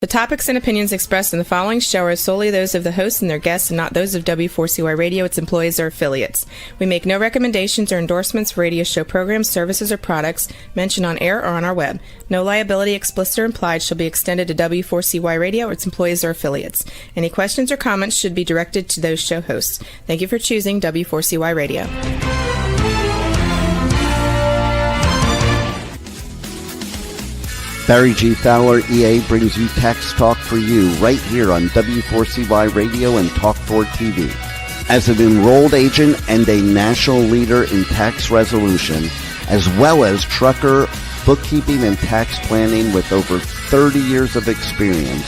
topics and opinions expressed in the following show are solely those of the hosts and their guests and not those of W4CY Radio, its employees, or affiliates. We make no recommendations or endorsements for radio show programs, services, or products mentioned on air or on our web. No liability, explicit or implied, shall be extended to W4CY Radio or its employees or affiliates. Any questions or comments should be directed to those show hosts. Thank you for choosing W4CY Radio. Barry G. Fowler, EA, brings you Tax Talk for You right here on W4CY Radio and Talk4 TV. As an enrolled agent and a national leader in tax resolution, as well as trucker, bookkeeping, and tax planning with over 30 years of experience,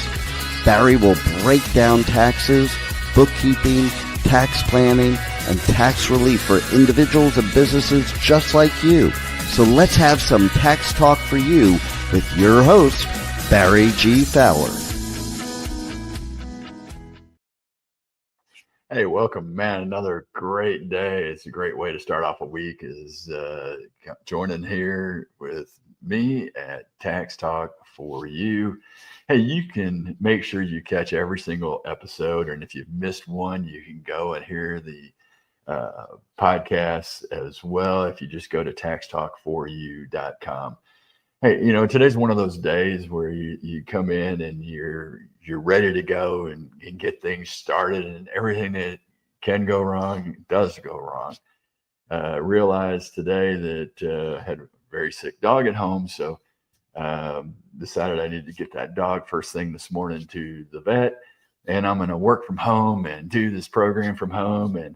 Barry will break down taxes, bookkeeping, tax planning, and tax relief for individuals and businesses just like you. So let's have some Tax Talk for You with your host, Barry G. Fowler. Hey, welcome, man. Another great day. It's a great way to start off a week is joining here with me at Tax Talk for You. Hey, you can make sure you catch every single episode, and if you've missed one, you can go and hear the podcasts as well if you just go to taxtalk4you.com. Hey, today's one of those days where you come in and you're ready to go and get things started, and everything that can go wrong does go wrong. Realized today that I had a very sick dog at home, so decided I needed to get that dog first thing this morning to the vet, and I'm going to work from home and do this program from home, and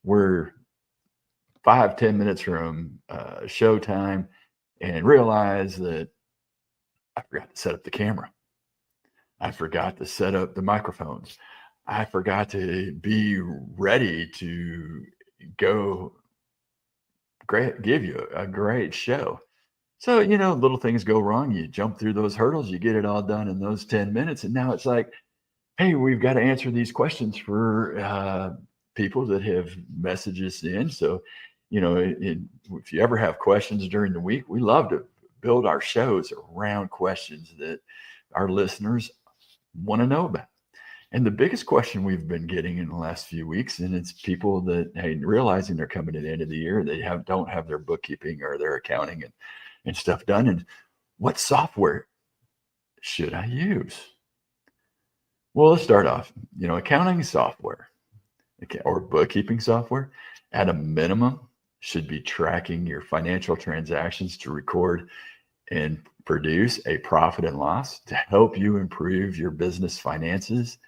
we're 5-10 minutes from showtime, and realize that I forgot to set up the camera. I forgot to set up the microphones. I forgot to be ready to go give you a great show. So, little things go wrong. You jump through those hurdles, you get it all done in those 10 minutes. And now it's like, hey, we've got to answer these questions for people that have messages in. So, if you ever have questions during the week, we love to build our shows around questions that our listeners want to know about. And the biggest question we've been getting in the last few weeks, and it's people that, hey, realizing they're coming to the end of the year, they don't have their bookkeeping or their accounting and stuff done. And what software should I use? Well, let's start off, accounting software or bookkeeping software at a minimum should be tracking your financial transactions to record and produce a profit and loss to help you improve your business finances,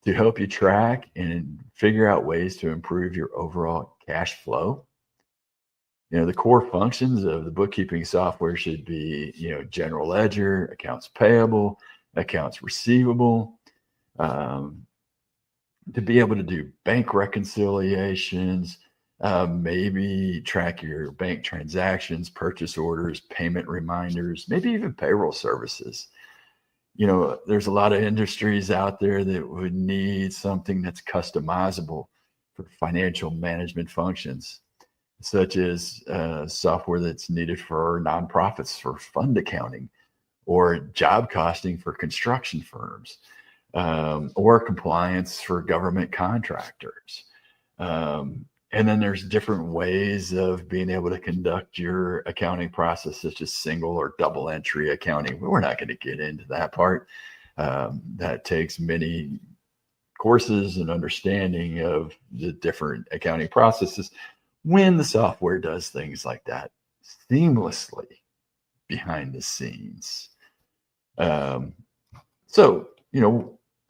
to help you track and figure out ways to improve your overall cash flow. The core functions of the bookkeeping software should be, general ledger, accounts payable, accounts receivable, to be able to do bank reconciliations, maybe track your bank transactions, purchase orders, payment reminders, maybe even payroll services. There's a lot of industries out there that would need something that's customizable for financial management functions, such as software that's needed for nonprofits for fund accounting, or job costing for construction firms, or compliance for government contractors. And then there's different ways of being able to conduct your accounting process, such as single or double entry accounting. We're not going to get into that part. That takes many courses and understanding of the different accounting processes when the software does things like that seamlessly behind the scenes. So,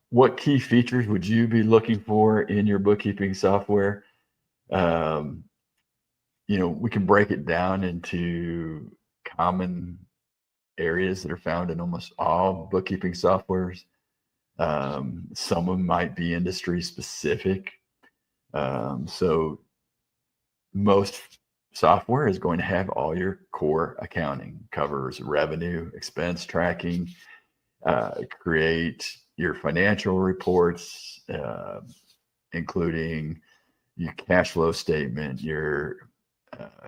what key features would you be looking for in your bookkeeping software? We can break it down into common areas that are found in almost all bookkeeping softwares. Some of them might be industry specific. So most software is going to have all your core accounting, covers revenue, expense tracking, create your financial reports, including your cash flow statement, your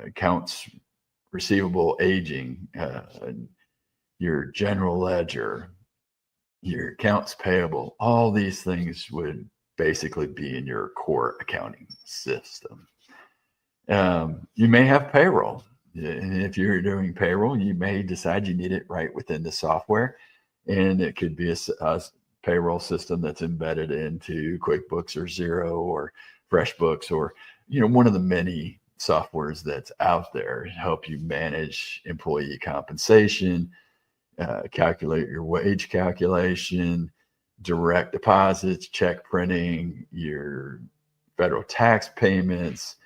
accounts receivable aging, your general ledger, your accounts payable, all these things would basically be in your core accounting system. You may have payroll. And if you're doing payroll, you may decide you need it right within the software. And it could be a payroll system that's embedded into QuickBooks or Xero or FreshBooks, or one of the many softwares that's out there to help you manage employee compensation, calculate your wage calculation, direct deposits, check printing, your federal tax payments,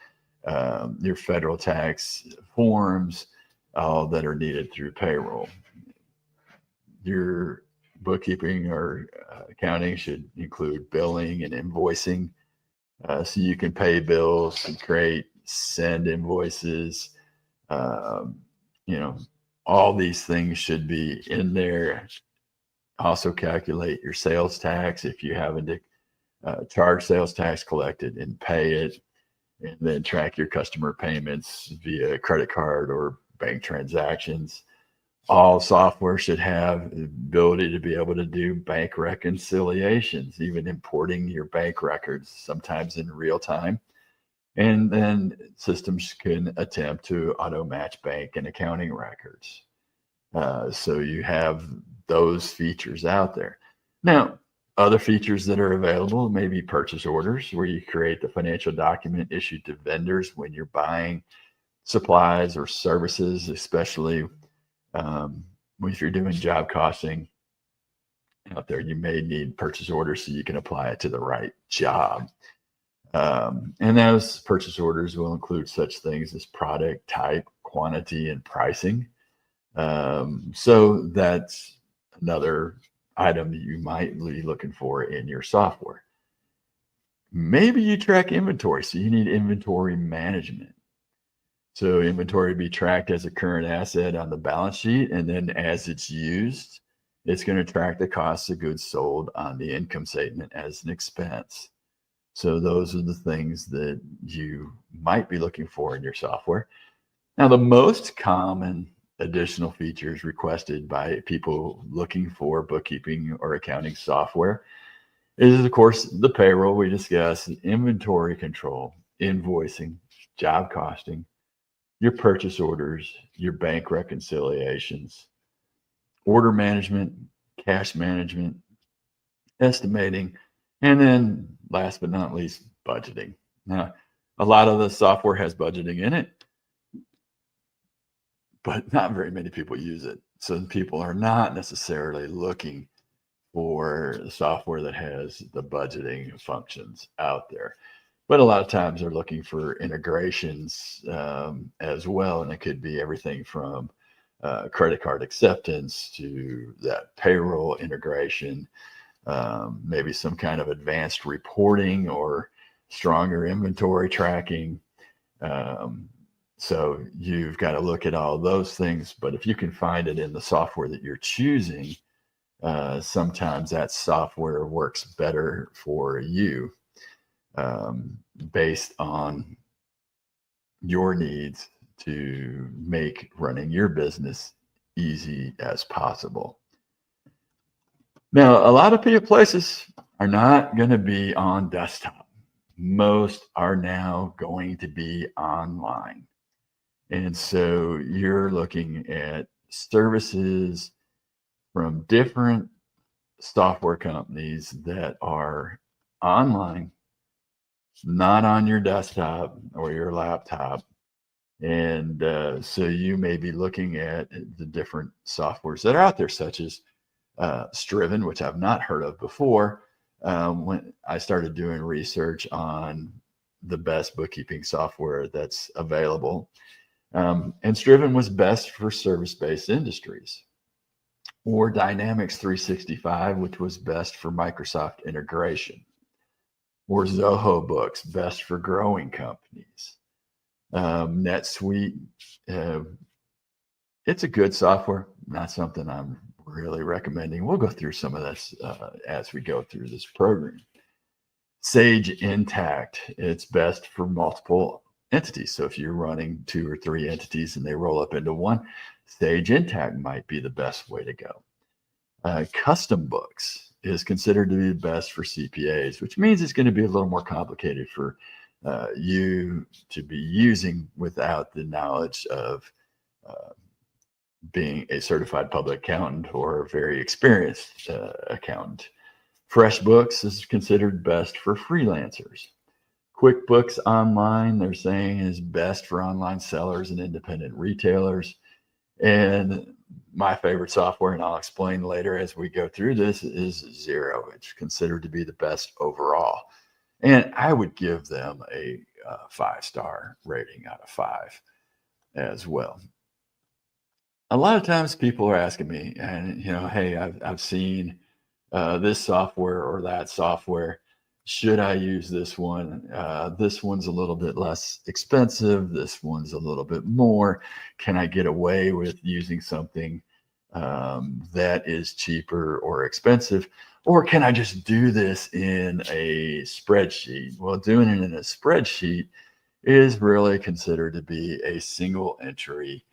your federal tax forms, all that are needed through payroll. Your bookkeeping or accounting should include billing and invoicing, so you can pay bills and send invoices. All these things should be in there. Also calculate your sales tax if you haven't to charge sales tax, collected and pay it, and then track your customer payments via credit card or bank transactions. All software should have the ability to be able to do bank reconciliations, even importing your bank records, sometimes in real time. And then systems can attempt to auto match bank and accounting records. So you have those features out there. Now, other features that are available may be purchase orders, where you create the financial document issued to vendors when you're buying supplies or services, especially if you're doing job costing out there. You may need purchase orders so you can apply it to the right job. And those purchase orders will include such things as product type, quantity, and pricing. So that's another item that you might be looking for in your software. Maybe you track inventory, so you need inventory management. So inventory be tracked as a current asset on the balance sheet, and then as it's used, it's going to track the cost of goods sold on the income statement as an expense. So those are the things that you might be looking for in your software. Now, the most common additional features requested by people looking for bookkeeping or accounting software is, of course, the payroll we discussed, inventory control, invoicing, job costing, your purchase orders, your bank reconciliations, order management, cash management, estimating, and then last but not least, budgeting. Now, a lot of the software has budgeting in it, but not very many people use it. So people are not necessarily looking for software that has the budgeting functions out there. But a lot of times they're looking for integrations as well. And it could be everything from credit card acceptance to that payroll integration, maybe some kind of advanced reporting or stronger inventory tracking. So you've got to look at all those things. But if you can find it in the software that you're choosing, sometimes that software works better for you based on your needs to make running your business easy as possible. Now, a lot of places are not going to be on desktop. Most are now going to be online. And so you're looking at services from different software companies that are online, not on your desktop or your laptop. And so you may be looking at the different softwares that are out there, such as Striven, which I've not heard of before. When I started doing research on the best bookkeeping software that's available, and Striven was best for service-based industries, or Dynamics 365, which was best for Microsoft integration, or Zoho Books, best for growing companies. NetSuite, it's a good software, not something I'm really recommending. We'll go through some of this as we go through this program. Sage Intacct, it's best for multiple entities. So if you're running 2 or 3 entities and they roll up into one, Sage Intacct might be the best way to go. Custom Books is considered to be the best for CPAs, which means it's going to be a little more complicated for you to be using without the knowledge of being a certified public accountant or a very experienced accountant. FreshBooks is considered best for freelancers. QuickBooks Online, they're saying, is best for online sellers and independent retailers. And my favorite software, and I'll explain later as we go through this, is Xero. It's considered to be the best overall. And I would give them a 5-star rating out of 5 as well. A lot of times people are asking me, and hey, I've seen this software or that software. Should I use this one? This one's a little bit less expensive. This one's a little bit more. Can I get away with using something that is cheaper or expensive? Or can I just do this in a spreadsheet? Well, doing it in a spreadsheet is really considered to be a single entry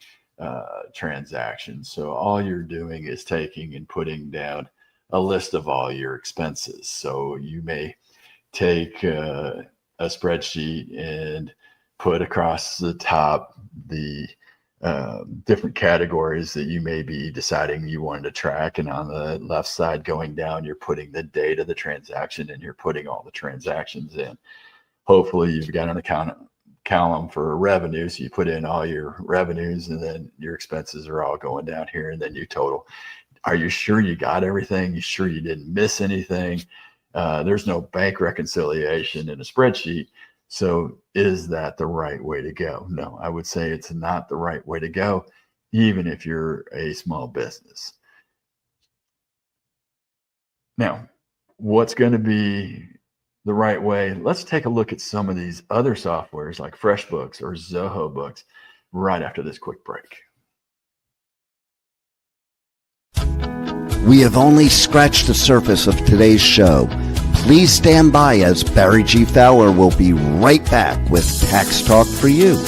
transaction. So all you're doing is taking and putting down a list of all your expenses. So you may take a spreadsheet and put across the top the different categories that you may be deciding you wanted to track. And on the left side going down, you're putting the date of the transaction and you're putting all the transactions in. Hopefully you've got an column for revenue. So you put in all your revenues and then your expenses are all going down here and then you total. Are you sure you got everything? You sure you didn't miss anything? There's no bank reconciliation in a spreadsheet. So is that the right way to go? No, I would say it's not the right way to go, even if you're a small business. Now, what's going to be the right way? Let's take a look at some of these other softwares like FreshBooks or Zoho Books right after this quick break. We have only scratched the surface of today's show. Please stand by as Barry G. Fowler will be right back with Tax Talk for You.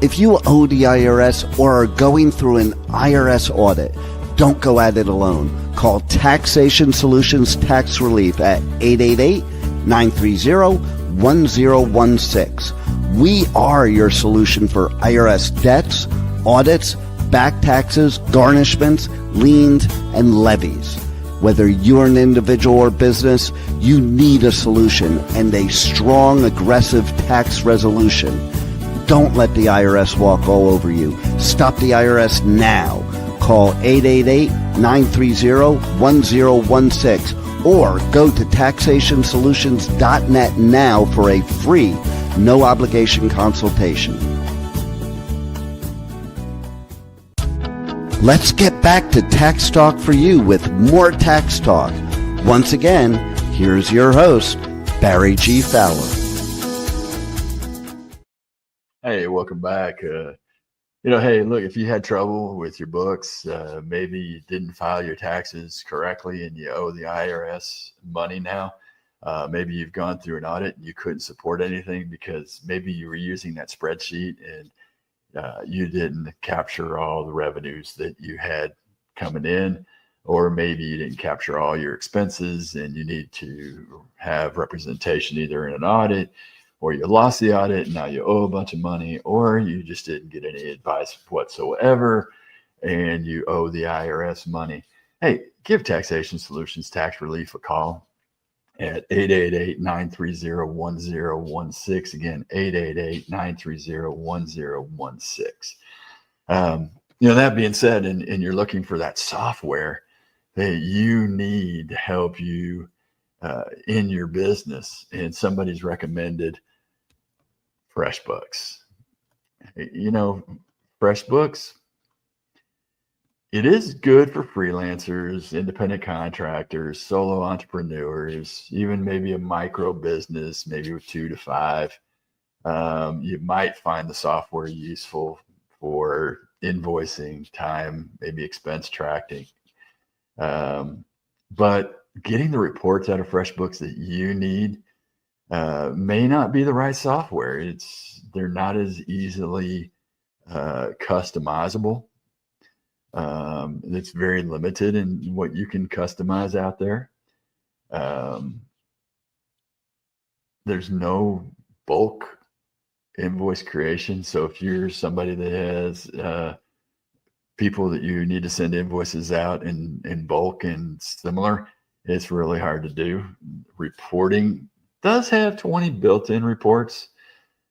If you owe the IRS or are going through an IRS audit, don't go at it alone. Call Taxation Solutions Tax Relief at 888-930-1016. We are your solution for IRS debts, audits, back taxes, garnishments, liens, and levies. Whether you're an individual or business, you need a solution and a strong, aggressive tax resolution. Don't let the IRS walk all over you. Stop the IRS now. Call 888-930-1016 or go to taxationsolutions.net now for a free, no obligation consultation. Let's get back to Tax Talk for You with more Tax Talk. Once again, here's your host, Barry G. Fowler. Hey, welcome back. Hey, look, if you had trouble with your books, maybe you didn't file your taxes correctly and you owe the IRS money now. Maybe you've gone through an audit and you couldn't support anything because maybe you were using that spreadsheet and you didn't capture all the revenues that you had coming in, or maybe you didn't capture all your expenses and you need to have representation either in an audit, or you lost the audit and now you owe a bunch of money, or you just didn't get any advice whatsoever and you owe the IRS money. Hey, give Taxation Solutions Tax Relief a call at 888-930-1016. Again, 888-930-1016. That being said, and you're looking for that software that you need to help you in your business, and somebody's recommended FreshBooks. FreshBooks, it is good for freelancers, independent contractors, solo entrepreneurs, even maybe a micro business, maybe with 2 to 5. You might find the software useful for invoicing, time, maybe expense tracking. But getting the reports out of FreshBooks that you need may not be the right software. They're not as easily customizable. It's very limited in what you can customize out there. There's no bulk invoice creation. So if you're somebody that has people that you need to send invoices out in bulk and similar, it's really hard to do. Reporting does have 20 built-in reports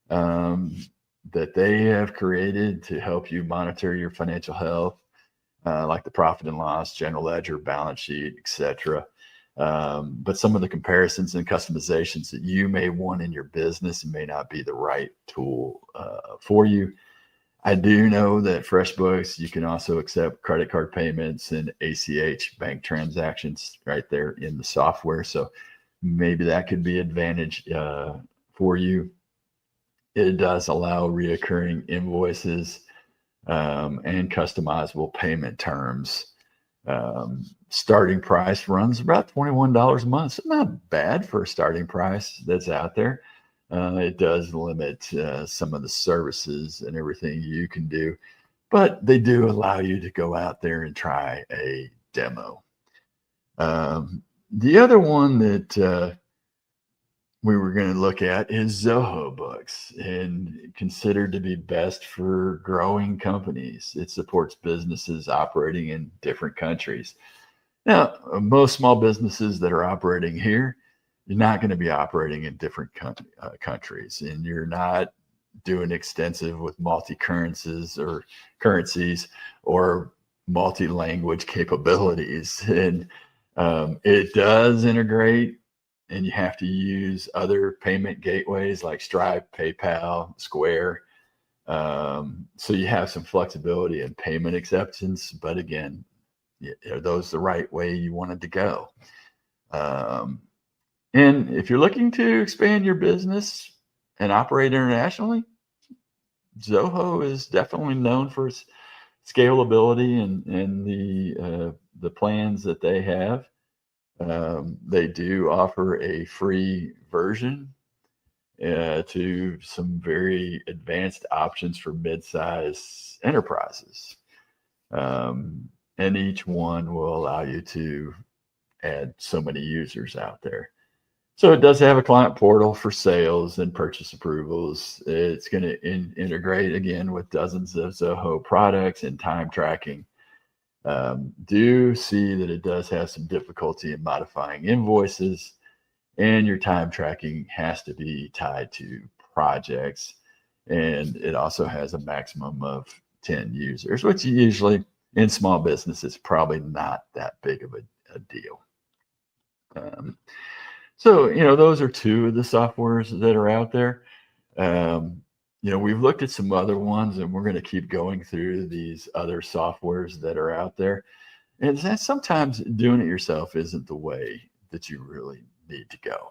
that they have created to help you monitor your financial health, like the profit and loss, general ledger, balance sheet, etc. But some of the comparisons and customizations that you may want in your business may not be the right tool for you. I do know that FreshBooks, you can also accept credit card payments and ACH bank transactions right there in the software. So maybe that could be an advantage for you. It does allow reoccurring invoices and customizable payment terms. Starting price runs about $21 a month. So not bad for a starting price that's out there. It does limit some of the services and everything you can do, but they do allow you to go out there and try a demo. The other one that we were going to look at is Zoho Books, and considered to be best for growing companies. It supports businesses operating in different countries. Now, most small businesses that are operating here, you're not going to be operating in different countries, and you're not doing extensive with multi-currencies or currencies or multi-language capabilities. And it does integrate, and you have to use other payment gateways like Stripe, PayPal, Square. So you have some flexibility in payment acceptance, but again, are those the right way you wanted to go? And if you're looking to expand your business and operate internationally, Zoho is definitely known for its scalability and the plans that they have. They do offer a free version to some very advanced options for mid-size enterprises. And each one will allow you to add so many users out there. So it does have a client portal for sales and purchase approvals. It's going to integrate again with dozens of Zoho products and time tracking. Do see that it does have some difficulty in modifying invoices, and your time tracking has to be tied to projects. And it also has a maximum of 10 users, which usually in small business is probably not that big of a deal. So, those are two of the softwares that are out there. We've looked at some other ones, and we're going to keep going through these other softwares that are out there. And sometimes doing it yourself isn't the way that you really need to go.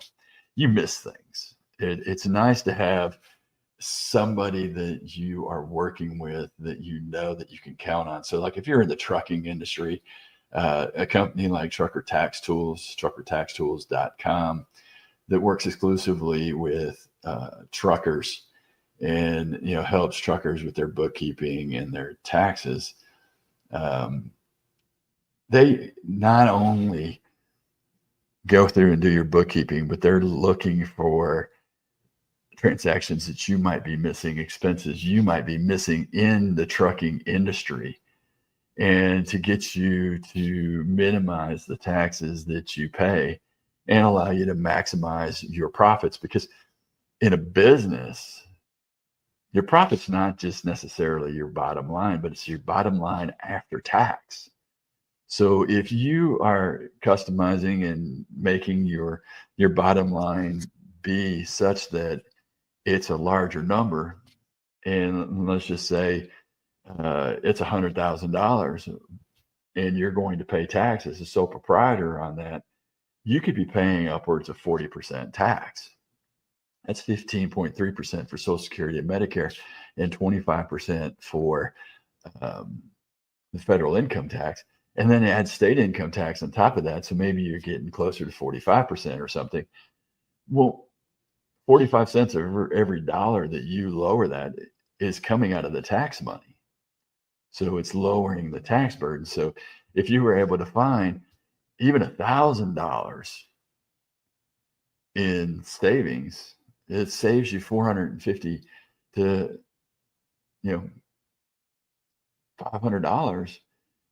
You miss things. It's nice to have somebody that you are working with that that you can count on. So like if you're in the trucking industry, a company like Trucker Tax Tools, truckertaxtools.com, that works exclusively with truckers and helps truckers with their bookkeeping and their taxes. They not only go through and do your bookkeeping, but they're looking for transactions that you might be missing, expenses you might be missing in the trucking industry, and to get you to minimize the taxes that you pay and allow you to maximize your profits. Because in a business, your profit's not just necessarily your bottom line, but it's your bottom line after tax. So if you are customizing and making your bottom line be such that it's a larger number, and let's just say it's $100,000, and you're going to pay tax as a sole proprietor on that, you could be paying upwards of 40% tax. That's 15.3% for Social Security and Medicare, and 25% for the federal income tax. And then add state income tax on top of that. So maybe you're getting closer to 45% or something. Well, 45 cents over every dollar that you lower that is coming out of the tax money. So it's lowering the tax burden. So if you were able to find even $1,000 in savings, it saves you $450 to $500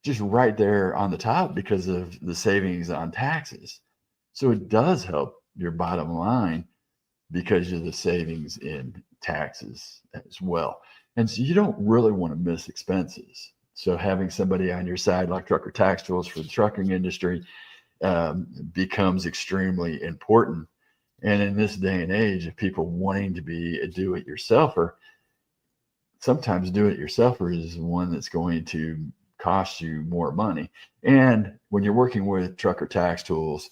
just right there on the top because of the savings on taxes. So it does help your bottom line because of the savings in taxes as well. And so you don't really want to miss expenses. So having somebody on your side like Trucker Tax Tools for the trucking industry becomes extremely important. And in this day and age of people wanting to be a do-it-yourselfer, sometimes do-it-yourselfer is one that's going to cost you more money. And when you're working with Trucker Tax Tools,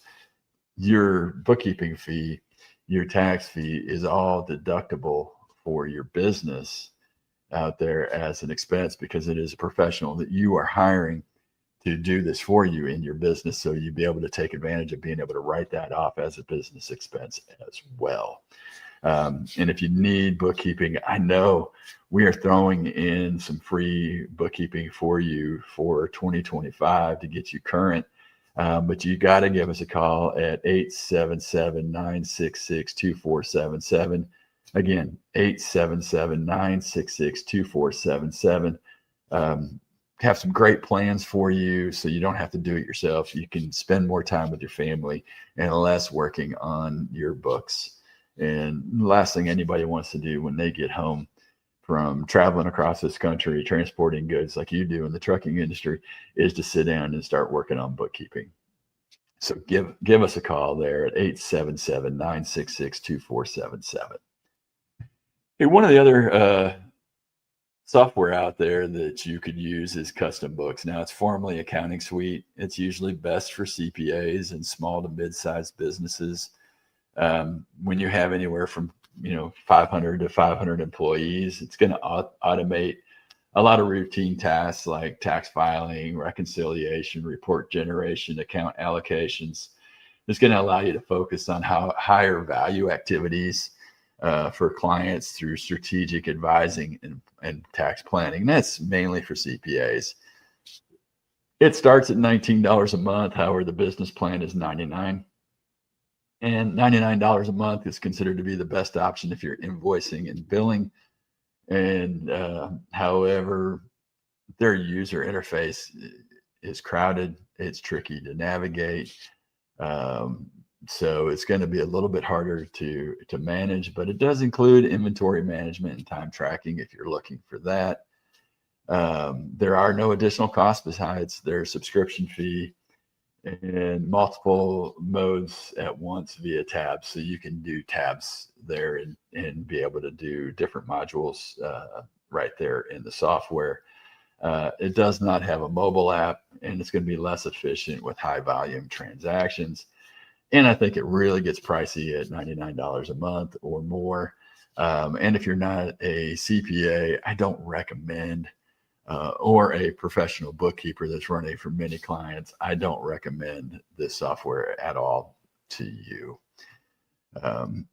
your bookkeeping fee, your tax fee is all deductible for your business out there as an expense because it is a professional that you are hiring to do this for you in your business. So you'll be able to take advantage of being able to write that off as a business expense as well. And if you need bookkeeping, I know we are throwing in some free bookkeeping for you for 2025 to get you current. But you got to give us a call at 877-966-2477. Again, 877-966-2477. Have some great plans for you so you don't have to do it yourself. You can spend more time with your family and less working on your books. And the last thing anybody wants to do when they get home from traveling across this country, transporting goods like you do in the trucking industry, is to sit down and start working on bookkeeping. So give us a call there at 877-966-2477. Hey, one of the other software out there that you could use is Custom Books. Now, it's formerly Accounting Suite. It's usually best for CPAs and small to mid-sized businesses. When you have anywhere from 500 to 500 employees, it's going to automate a lot of routine tasks like tax filing, reconciliation, report generation, account allocations. It's going to allow you to focus on higher value activities for clients through strategic advising and tax planning. And that's mainly for CPAs. It starts at $19 a month. However, the business plan is $99. And $99 a month is considered to be the best option if you're invoicing and billing. And however, their user interface is crowded. It's tricky to navigate. So it's going to be a little bit harder to manage, but it does include inventory management and time tracking if you're looking for that. There are no additional costs besides their subscription fee, and multiple modes at once via tabs. So you can do tabs there and be able to do different modules right there in the software. It does not have a mobile app, and it's going to be less efficient with high volume transactions. And I think it really gets pricey at $99 a month or more. And if you're not a CPA, I don't recommend, or a professional bookkeeper that's running for many clients, I don't recommend this software at all to you.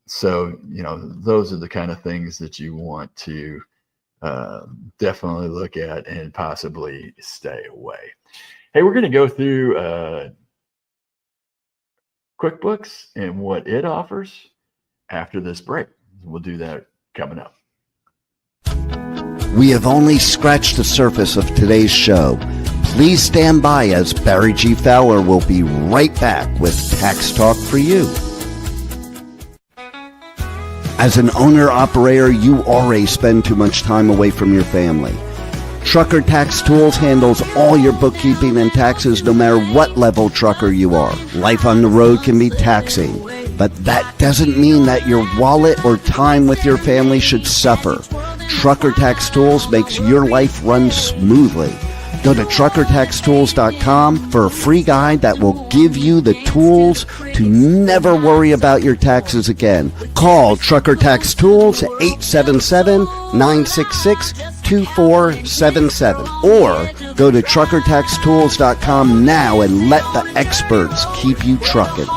So, those are the kind of things that you want to definitely look at and possibly stay away. Hey, we're going to go through QuickBooks and what it offers after this break. We'll do that coming up. We have only scratched the surface of today's show. Please stand by as Barry G. Fowler will be right back with Tax Talk for You. As an owner-operator, you already spend too much time away from your family. Trucker Tax Tools handles all your bookkeeping and taxes no matter what level trucker you are. Life on the road can be taxing, but that doesn't mean that your wallet or time with your family should suffer. Trucker Tax Tools makes your life run smoothly. Go to truckertaxtools.com for a free guide that will give you the tools to never worry about your taxes again. Call Trucker Tax Tools at 877-966-2477 or go to truckertaxtools.com now and let the experts keep you trucking.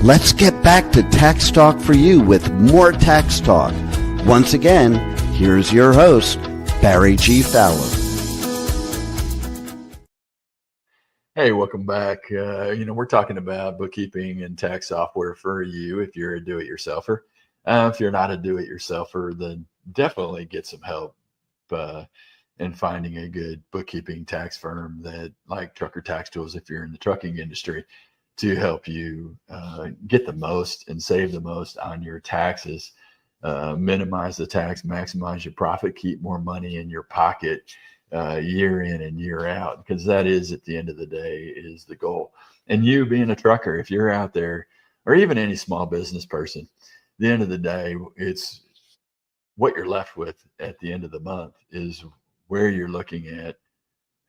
Let's get back to Tax Talk for You with more Tax Talk. Once again, here's your host, Barry G. Fowler. Hey, welcome back. We're talking about bookkeeping and tax software for you if you're a do-it-yourselfer. If you're not a do-it-yourselfer, then definitely get some help in finding a good bookkeeping tax firm that, like Trucker Tax Tools, if you're in the trucking industry, to help you get the most and save the most on your taxes, minimize the tax, maximize your profit, keep more money in your pocket year in and year out, because that is, at the end of the day, is the goal. And you being a trucker, if you're out there, or even any small business person, at the end of the day, it's what you're left with at the end of the month is where you're looking at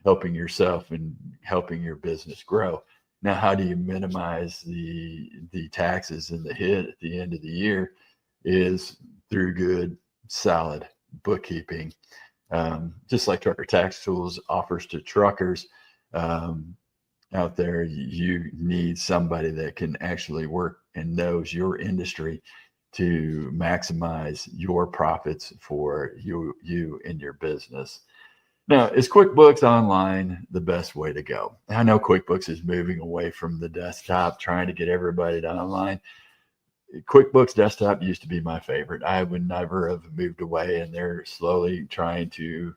helping yourself and helping your business grow. Now, how do you minimize the taxes and the hit at the end of the year is through good, solid bookkeeping. Just like Trucker Tax Tools offers to truckers out there, you need somebody that can actually work and knows your industry to maximize your profits for you and your business. Now, is QuickBooks Online the best way to go? I know QuickBooks is moving away from the desktop, trying to get everybody to online. QuickBooks Desktop used to be my favorite. I would never have moved away, and they're slowly trying to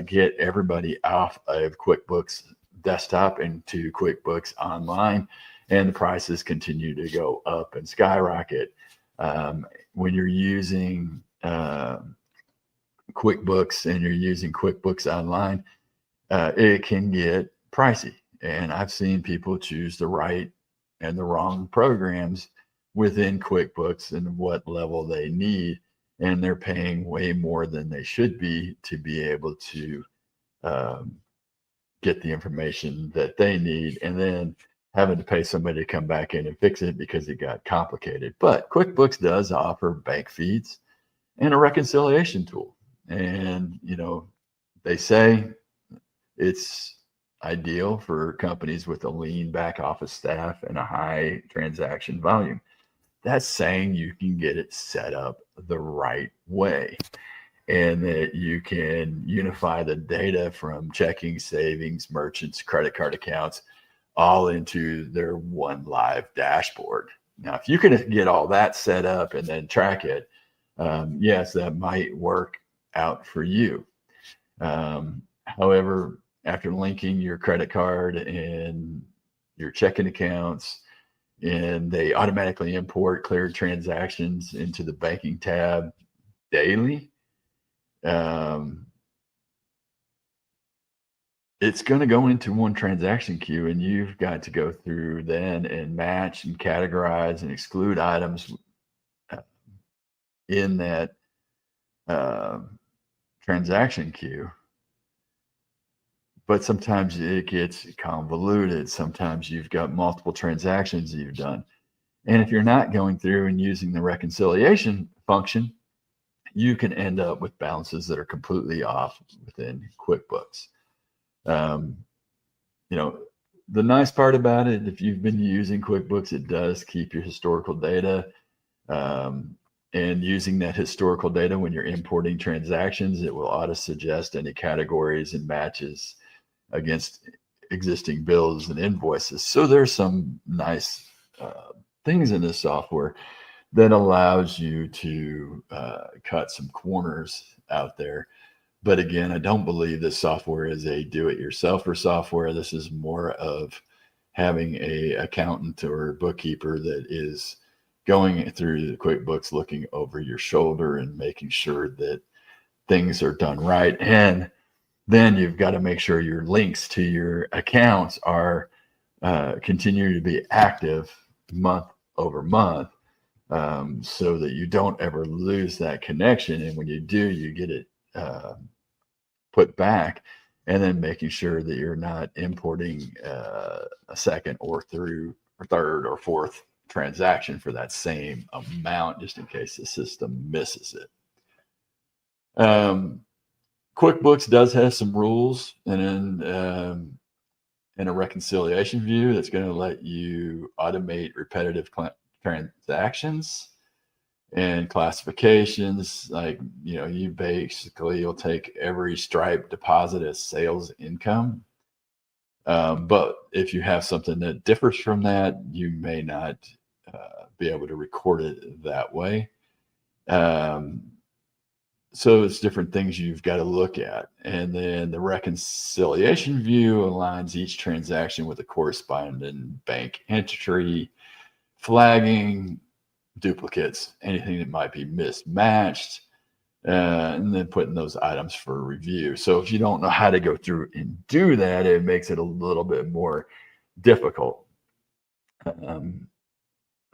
get everybody off of QuickBooks Desktop into QuickBooks Online, and the prices continue to go up and skyrocket. When you're using QuickBooks and you're using QuickBooks Online, it can get pricey. And I've seen people choose the right and the wrong programs within QuickBooks and what level they need, and they're paying way more than they should be to be able to get the information that they need, and then having to pay somebody to come back in and fix it because it got complicated. But QuickBooks does offer bank feeds and a reconciliation tool. And, they say it's ideal for companies with a lean back office staff and a high transaction volume. That's saying you can get it set up the right way, and that you can unify the data from checking, savings, merchants, credit card accounts, all into their one live dashboard. Now, if you can get all that set up and then track it, yes, that might work out for you. However, after linking your credit card and your checking accounts, and they automatically import cleared transactions into the banking tab daily, it's going to go into one transaction queue, and you've got to go through then and match and categorize and exclude items in that transaction queue. But sometimes it gets convoluted. Sometimes you've got multiple transactions that you've done. And if you're not going through and using the reconciliation function, you can end up with balances that are completely off within QuickBooks. The nice part about it, if you've been using QuickBooks, it does keep your historical data. And using that historical data when you're importing transactions, it will auto suggest any categories and matches against existing bills and invoices. So there's some nice things in this software that allows you to cut some corners out there. But again, I don't believe this software is a do-it-yourselfer software. This is more of having a accountant or bookkeeper that is going through the QuickBooks, looking over your shoulder and making sure that things are done right. And then you've got to make sure your links to your accounts are continue to be active month over month, so that you don't ever lose that connection. And when you do, you get it put back, and then making sure that you're not importing a second or third or fourth transaction for that same amount, just in case the system misses it. QuickBooks does have some rules and a reconciliation view that's going to let you automate repetitive transactions. and classifications. Like, you basically you'll take every Stripe deposit as sales income. But if you have something that differs from that, you may not be able to record it that way. So it's different things you've got to look at. And then the reconciliation view aligns each transaction with a corresponding bank entry, flagging duplicates, anything that might be mismatched, and then putting those items for review. So if you don't know how to go through and do that, it makes it a little bit more difficult.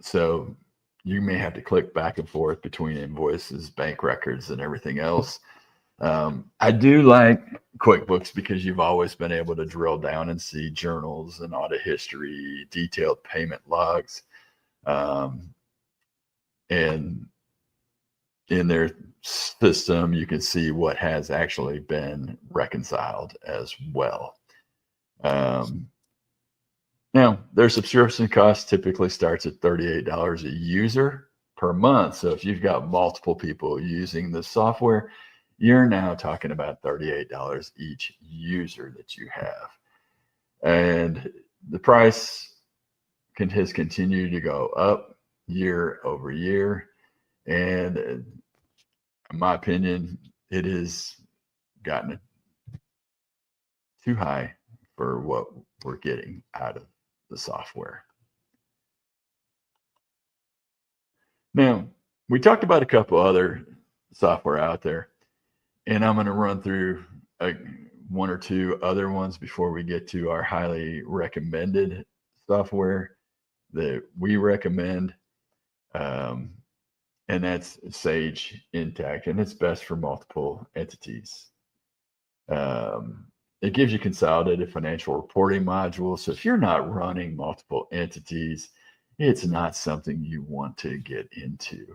So you may have to click back and forth between invoices, bank records, and everything else. I do like QuickBooks because you've always been able to drill down and see journals and audit history, detailed payment logs, and in their system, you can see what has actually been reconciled as well. Now, their subscription cost typically starts at $38 a user per month. So if you've got multiple people using the software, you're now talking about $38 each user that you have. And the price has continued to go up year over year. And in my opinion, it has gotten too high for what we're getting out of the software. Now, we talked about a couple other software out there, and I'm going to run through one or two other ones before we get to our highly recommended software that we recommend. And that's Sage Intacct, and it's best for multiple entities. It gives you consolidated financial reporting modules. So if you're not running multiple entities, it's not something you want to get into.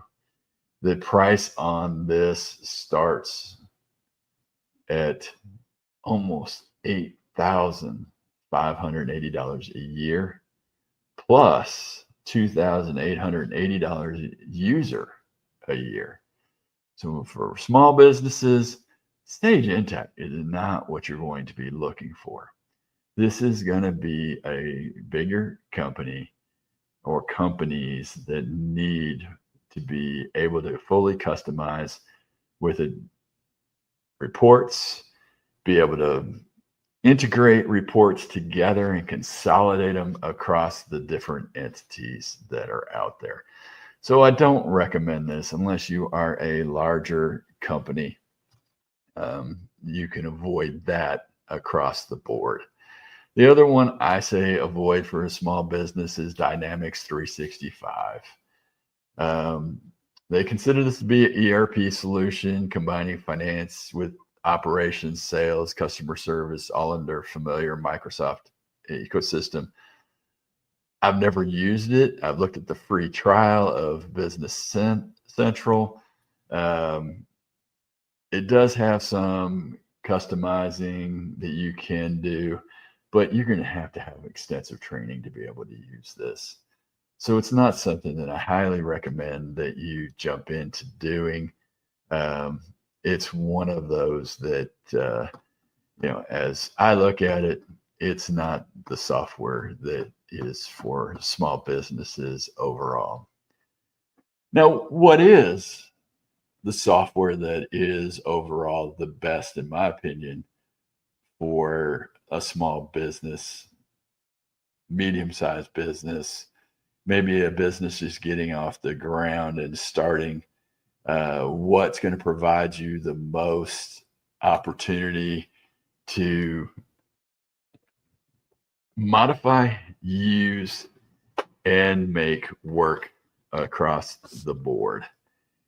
The price on this starts at almost $8,580 a year, plus $2,880 a user a year. So for small businesses, Sage Intacct is not what you're going to be looking for. This is going to be a bigger company or companies that need to be able to fully customize with reports, be able to integrate reports together and consolidate them across the different entities that are out there. So I don't recommend this unless you are a larger company. You can avoid that across the board. The other one I say avoid for a small business is Dynamics 365. They consider this to be an ERP solution combining finance with operations, sales, customer service, all in their familiar Microsoft ecosystem. I've never used it. I've looked at the free trial of Business Central. It does have some customizing that you can do, but you're going to have extensive training to be able to use this. So it's not something that I highly recommend that you jump into doing. It's one of those that, as I look at it, it's not the software that is for small businesses overall. Now, what is the software that is overall the best, in my opinion, for a small business, medium-sized business, maybe a business just getting off the ground and starting? What's going to provide you the most opportunity to modify, use, and make work across the board?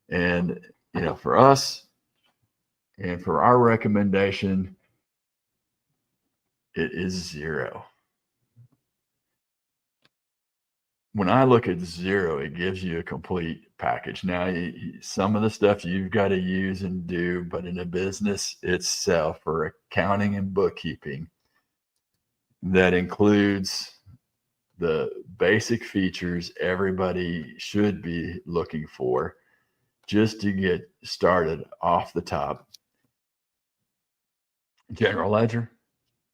And for us and for our recommendation, it is Xero. When I look at Xero, it gives you a complete package. Now, some of the stuff you've got to use and do, but in a business itself for accounting and bookkeeping, that includes the basic features everybody should be looking for. just to get started off the top. General ledger,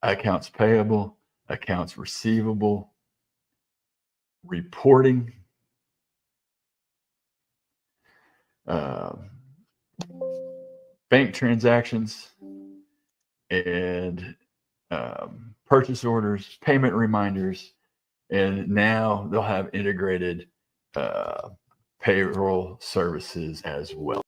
accounts payable, accounts receivable, reporting, bank transactions, and purchase orders, payment reminders, and now they'll have integrated payroll services as well.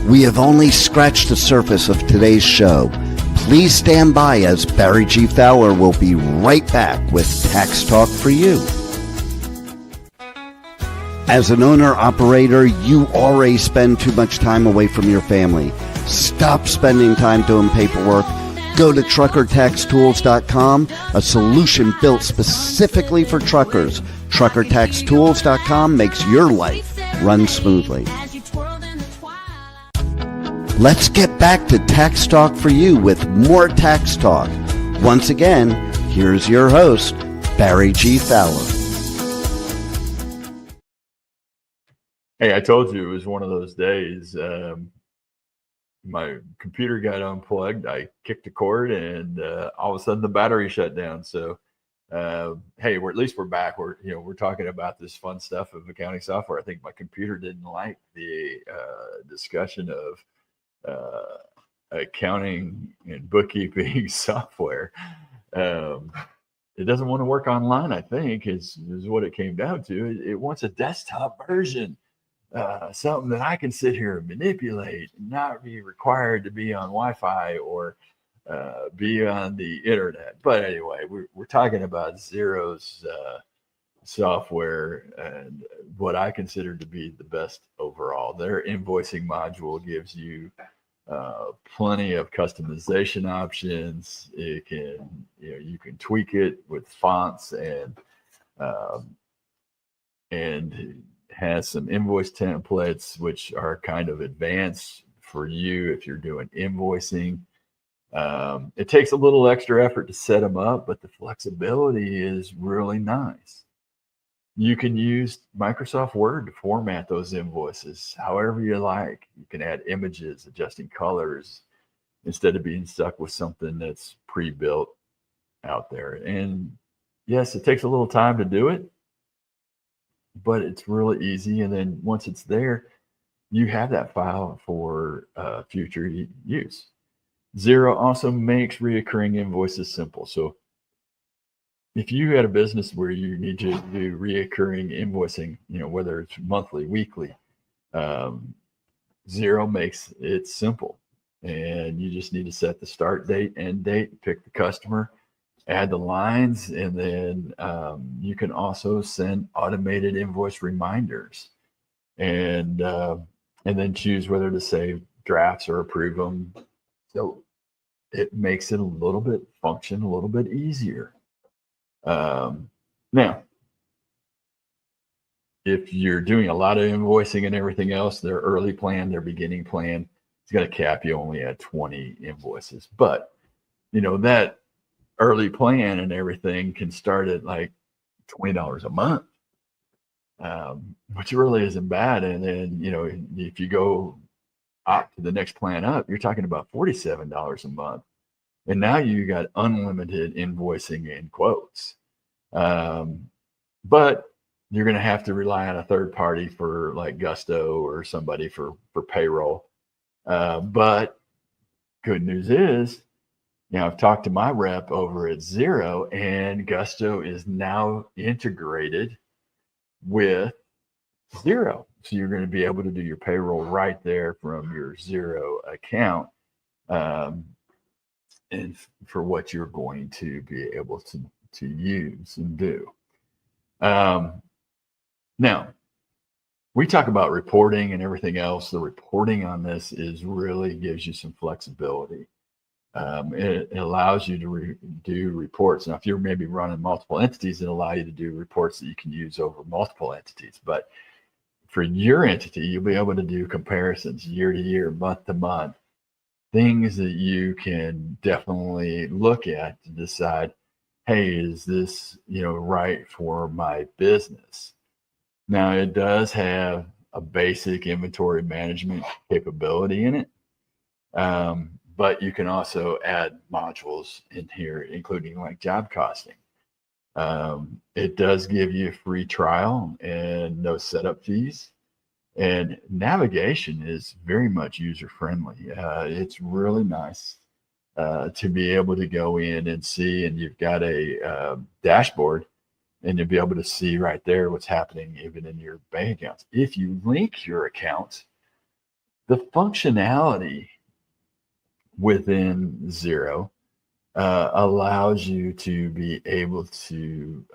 We have only scratched the surface of today's show. Please stand by as Barry G. Fowler will be right back with Tax Talk for You. As an owner-operator, you already spend too much time away from your family. Stop spending time doing paperwork. Go to truckertaxtools.com, a solution built specifically for truckers. Truckertaxtools.com makes your life run smoothly. Let's get back to Tax Talk for You with more Tax Talk. Once again, here's your host, Barry G. Fowler. Hey, I told you it was one of those days. My computer got unplugged. I kicked a cord, and all of a sudden the battery shut down. So, hey, at least we're back. We're talking about this fun stuff of accounting software. I think my computer didn't like the discussion of accounting and bookkeeping software. It doesn't want to work online, I think, is what it came down to. It wants a desktop version, something that I can sit here and manipulate, and not be required to be on Wi-Fi or be on the internet. But anyway, we're talking about Xero's software and what I consider to be the best overall. Their invoicing module gives you plenty of customization options. It can, you can tweak it with fonts and has some invoice templates, which are kind of advanced for you if you're doing invoicing. It takes a little extra effort to set them up, but the flexibility is really nice. You can use Microsoft Word to format those invoices however you like. You can add images, adjusting colors, instead of being stuck with something that's pre-built out there. And yes, it takes a little time to do it, but it's really easy. And then once it's there, you have that file for future use. Xero also makes reoccurring invoices simple. So if you had a business where you need to do reoccurring invoicing, whether it's monthly, weekly, Xero makes it simple. And you just need to set the start date, end date, pick the customer, add the lines, and then you can also send automated invoice reminders, and then choose whether to save drafts or approve them. So it makes it function a little bit easier. Now, if you're doing a lot of invoicing and everything else, their early plan, their beginning plan is going to cap you only at 20 invoices. But, that early plan and everything can start at like $20 a month, which really isn't bad. And then, if you go up to the next plan up, you're talking about $47 a month. And now you got unlimited invoicing and quotes. But you're going to have to rely on a third party for like Gusto or somebody for payroll. But good news is, I've talked to my rep over at Xero, and Gusto is now integrated with Xero. So you're going to be able to do your payroll right there from your Xero account. And for what you're going to be able to use and do. Now, we talk about reporting and everything else. The reporting on this really gives you some flexibility. It allows you to do reports. Now, if you're maybe running multiple entities, it'll allow you to do reports that you can use over multiple entities. But for your entity, you'll be able to do comparisons year to year, month to month, things that you can definitely look at to decide, hey, is this, right for my business? Now, it does have a basic inventory management capability in it. But you can also add modules in here, including like job costing. It does give you a free trial and no setup fees. And navigation is very much user friendly. It's really nice to be able to go in and see, and you've got a dashboard, and you'll be able to see right there what's happening even in your bank accounts. If you link your accounts, the functionality within Xero allows you to be able to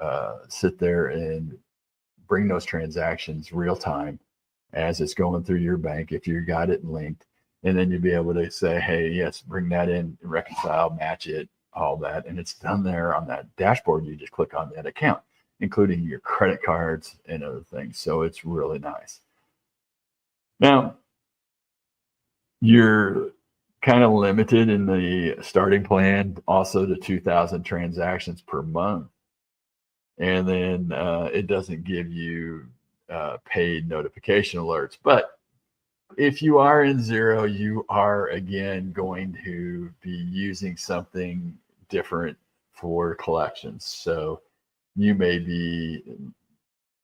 sit there and bring those transactions real time as it's going through your bank if you got it linked. And then you'll be able to say, hey, yes, bring that in, reconcile, match it, all that. And it's done there on that dashboard. You just click on that account, including your credit cards and other things. So it's really nice. Now, you're kind of limited in the starting plan also to 2,000 transactions per month. And then it doesn't give you paid notification alerts. But if you are in Xero, you are again going to be using something different for collections. So you may be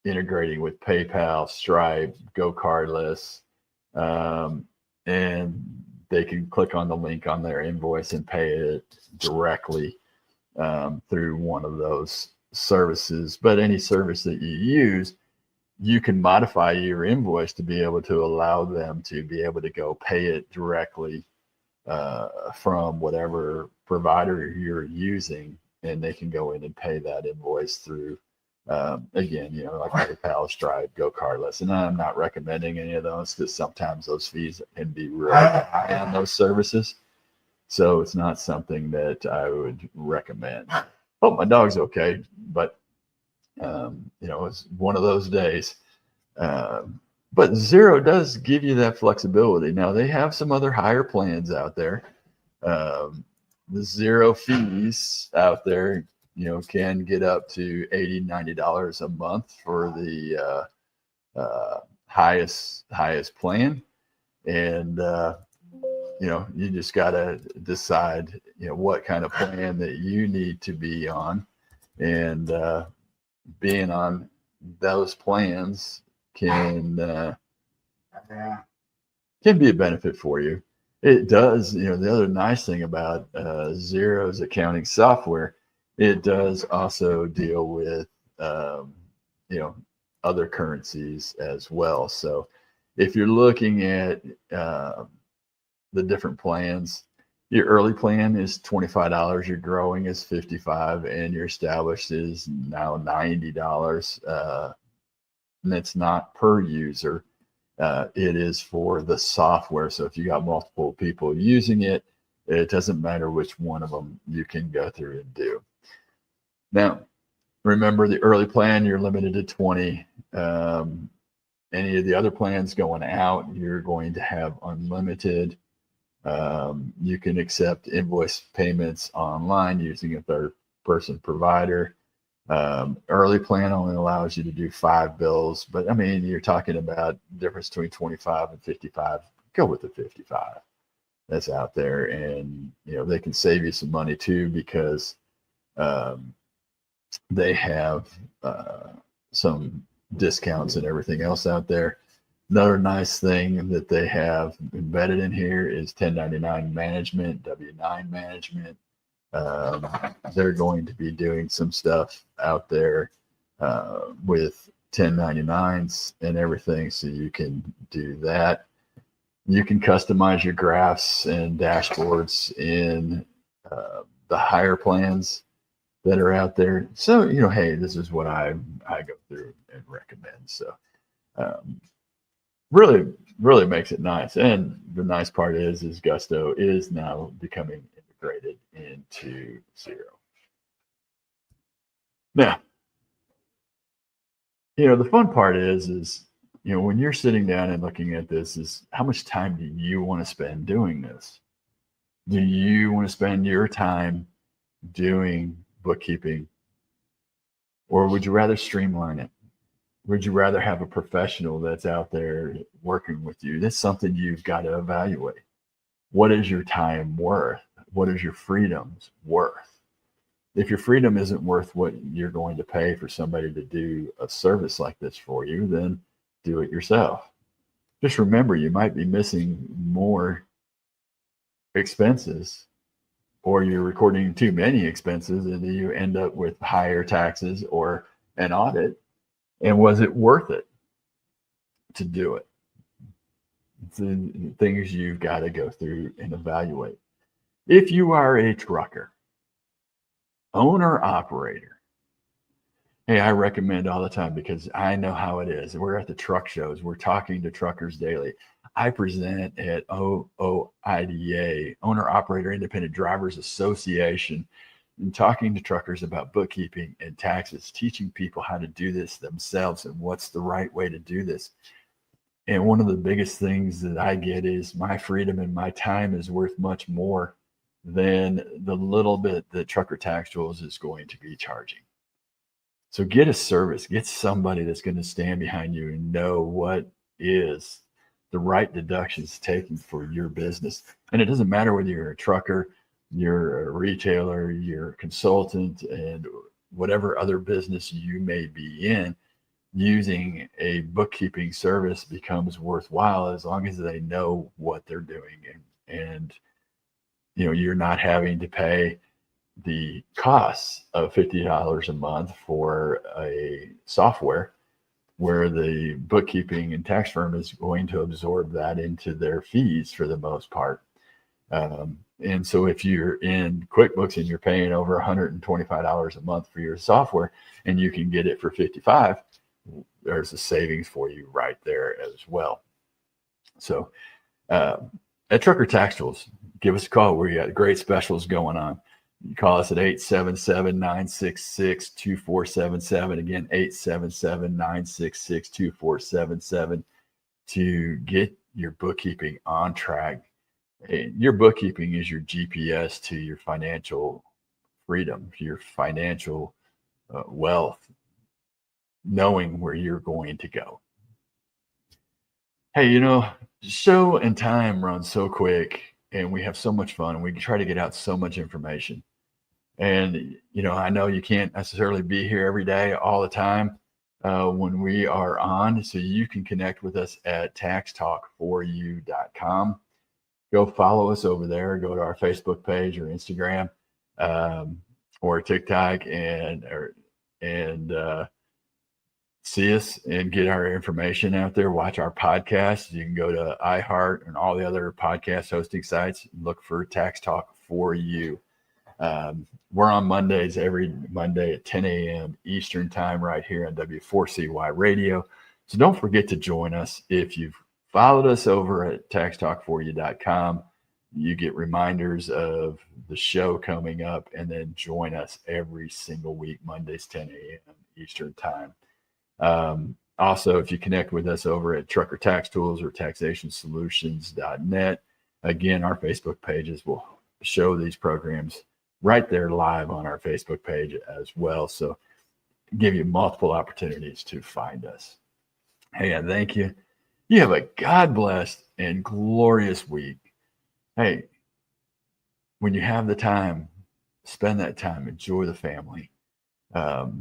integrating with PayPal, Stripe, GoCardless, and they can click on the link on their invoice and pay it directly through one of those services. But any service that you use, you can modify your invoice to be able to allow them to be able to go pay it directly from whatever provider you're using, and they can go in and pay that invoice through, again, like PayPal, Stripe, GoCardless. And I'm not recommending any of those because sometimes those fees can be really high on those services. So it's not something that I would recommend. Oh, my dog's okay, but it's one of those days. But Xero does give you that flexibility. Now they have some other higher plans out there. The Xero fees out there, can get up to $80, $90 a month for the highest plan. And, you just got to decide, what kind of plan that you need to be on. And being on those plans can be a benefit for you. It does, the other nice thing about Xero's accounting software, it does also deal with, other currencies as well. So if you're looking at the different plans, your early plan is $25, your growing is $55, and your established is now $90. And it's not per user. It is for the software. So if you got multiple people using it, it doesn't matter which one of them you can go through and do. Now, remember the early plan, you're limited to 20. Any of the other plans going out, you're going to have unlimited. You can accept invoice payments online using a third-person provider. Early plan only allows you to do 5 bills, but I mean, you're talking about difference between 25 and 55. Go with the 55 that's out there, and they can save you some money too because they have some discounts and everything else out there. Another nice thing that they have embedded in here is 1099 management, W-9 management. They're going to be doing some stuff out there with 1099s and everything, so you can do that. You can customize your graphs and dashboards in the higher plans that are out there. So, hey, this is what I go through and recommend. So really, really makes it nice. And the nice part is Gusto is now becoming integrated into Xero. Now, the fun part is when you're sitting down and looking at this, is how much time do you want to spend doing this? Do you want to spend your time doing bookkeeping, or would you rather streamline it? Would you rather have a professional that's out there working with you? That's something you've got to evaluate. What is your time worth? What is your freedoms worth? If your freedom isn't worth what you're going to pay for somebody to do a service like this for you, then do it yourself. Just remember, you might be missing more expenses, or you're recording too many expenses, and then you end up with higher taxes or an audit. And was it worth it to do it? It's the things you've got to go through and evaluate. If you are a trucker, owner, operator, hey, I recommend all the time, because I know how it is. We're at the truck shows. We're talking to truckers daily. I present at OOIDA, Owner Operator Independent Drivers Association, and talking to truckers about bookkeeping and taxes, teaching people how to do this themselves and what's the right way to do this. And one of the biggest things that I get is my freedom and my time is worth much more than the little bit that Trucker Tax Tools is going to be charging. So get a service, get somebody that's going to stand behind you and know what is the right deductions taken for your business. And it doesn't matter whether you're a trucker, you're a retailer, you're a consultant, and whatever other business you may be in, using a bookkeeping service becomes worthwhile as long as they know what they're doing. And you're not having to pay the costs of $50 a month for a software where the bookkeeping and tax firm is going to absorb that into their fees for the most part. And so if you're in QuickBooks and you're paying over $125 a month for your software and you can get it for $55, there's a savings for you right there as well. So at Trucker Tax Tools, give us a call. We got great specials going on. You call us at 877-966-2477. Again, 877-966-2477 to get your bookkeeping on track. Your bookkeeping is your GPS to your financial freedom, your financial wealth, knowing where you're going to go. Hey, show and time runs so quick, and we have so much fun, and we try to get out so much information. And, I know you can't necessarily be here every day, all the time when we are on. So you can connect with us at taxtalk4u.com. Go follow us over there. Go to our Facebook page or Instagram or TikTok and see us and get our information out there. Watch our podcasts. You can go to iHeart and all the other podcast hosting sites and look for Tax Talk 4U. We're on Mondays, every Monday at 10 a.m. Eastern time right here on W4CY Radio. So don't forget to join us. If you've followed us over at taxtalk4u.com, you get reminders of the show coming up, and then join us every single week, Mondays, 10 a.m. Eastern time. Also, if you connect with us over at Trucker Tax Tools or taxationsolutions.net, again, our Facebook pages will show these programs right there live on our Facebook page as well. So give you multiple opportunities to find us. Hey, and thank you. You have a God blessed and glorious week. Hey, when you have the time, spend that time, enjoy the family.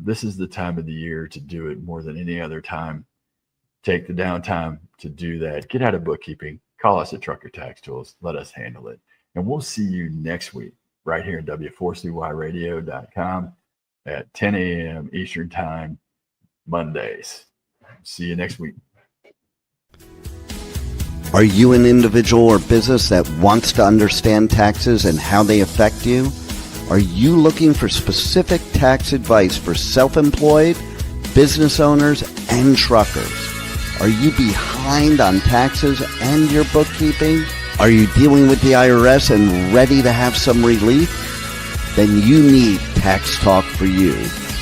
This is the time of the year to do it more than any other time. Take the downtime to do that. Get out of bookkeeping. Call us at Trucker Tax Tools. Let us handle it. And we'll see you next week right here at W4CYRadio.com at 10 a.m. Eastern time, Mondays. See you next week. Are you an individual or business that wants to understand taxes and how they affect you? Are you looking for specific tax advice for self-employed, business owners, and truckers? Are you behind on taxes and your bookkeeping? Are you dealing with the IRS and ready to have some relief? Then you need Tax Talk for You,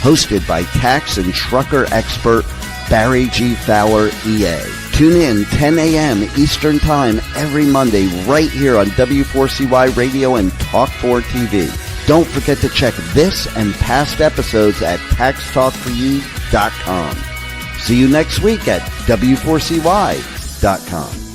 hosted by tax and trucker expert Barry G. Fowler, EA. Tune in 10 a.m. Eastern Time every Monday right here on W4CY Radio and Talk4 TV. Don't forget to check this and past episodes at taxtalk4u.com. See you next week at W4CY.com.